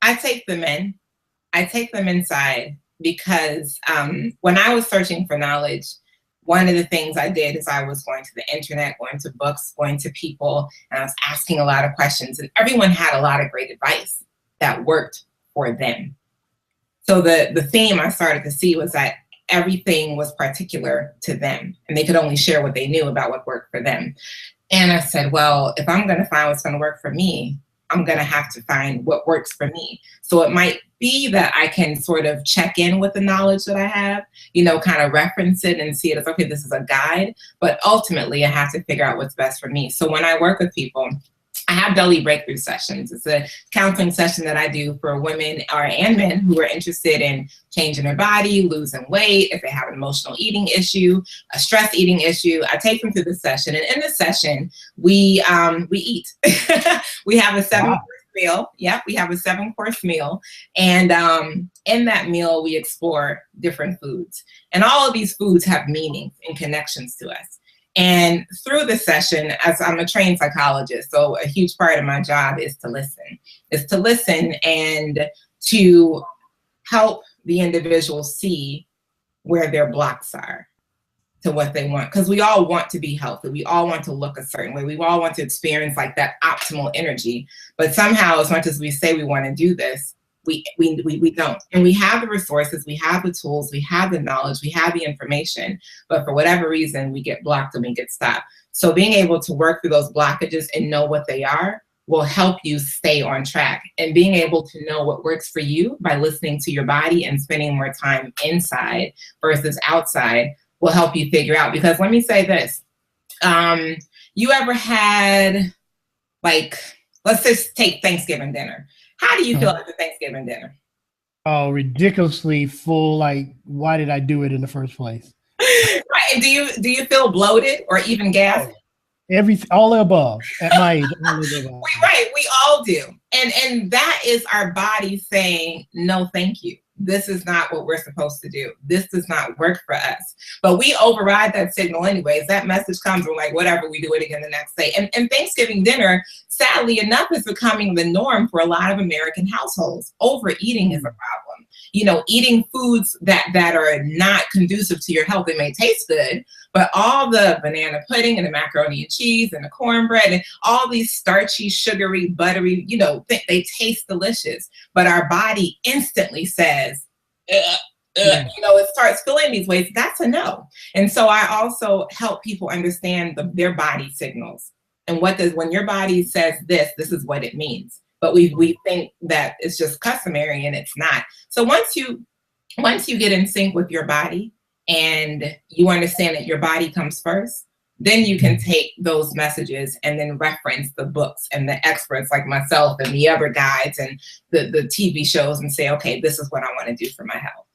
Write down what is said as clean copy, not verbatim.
I take them in. I take them inside because when I was searching for knowledge, one of the things I did is I was going to the internet, going to books, going to people, and I was asking a lot of questions, and everyone had a lot of great advice that worked for them. So the theme I started to see was that everything was particular to them, and they could only share what they knew about what worked for them. And I said, well, if I'm going to find what's going to work for me, I'm going to have to find what works for me. So it might be that I can sort of check in with the knowledge that I have, kind of reference it and see it as, okay, this is a guide, but ultimately I have to figure out what's best for me. So when I work with people, I have daily breakthrough sessions. It's a counseling session that I do for women and men who are interested in changing their body, losing weight, if they have an emotional eating issue, a stress eating issue. I take them through the session, and in the session, we eat. We have a 7-course meal. Yep, we have a 7-course meal, and in that meal, we explore different foods, and all of these foods have meanings and connections to us. And through the session, as I'm a trained psychologist, so a huge part of my job is to listen and to help the individual see where their blocks are to what they want. Because we all want to be healthy. We all want to look a certain way. We all want to experience like that optimal energy. But somehow, as much as we say we want to do this, we don't. And we have the resources, we have the tools, we have the knowledge, we have the information, but for whatever reason, we get blocked and we get stopped. So being able to work through those blockages and know what they are will help you stay on track. And being able to know what works for you by listening to your body and spending more time inside versus outside will help you figure out. Because let me say this, you ever had, like, let's just take Thanksgiving dinner. How do you feel after Thanksgiving dinner? Oh, ridiculously full. Like, why did I do it in the first place? Right. And do you feel bloated or even gas? All the above at my age. All the above. Right. We all do. And that is our body saying, no, thank you. This is not what we're supposed to do. This does not work for us. But we override that signal anyways. That message comes, we're like, whatever, we do it again the next day. And Thanksgiving dinner, sadly enough, is becoming the norm for a lot of American households. Overeating is a problem. Eating foods that are not conducive to your health. They may taste good, but all the banana pudding and the macaroni and cheese and the cornbread and all these starchy, sugary, buttery, they taste delicious, but our body instantly says, it starts feeling these ways. That's a no. And so I also help people understand their body signals and when your body says this is what it means. But we think that it's just customary, and it's not. So once you get in sync with your body and you understand that your body comes first, then you can take those messages and then reference the books and the experts like myself and the other guides and the TV shows and say, okay, this is what I want to do for my health.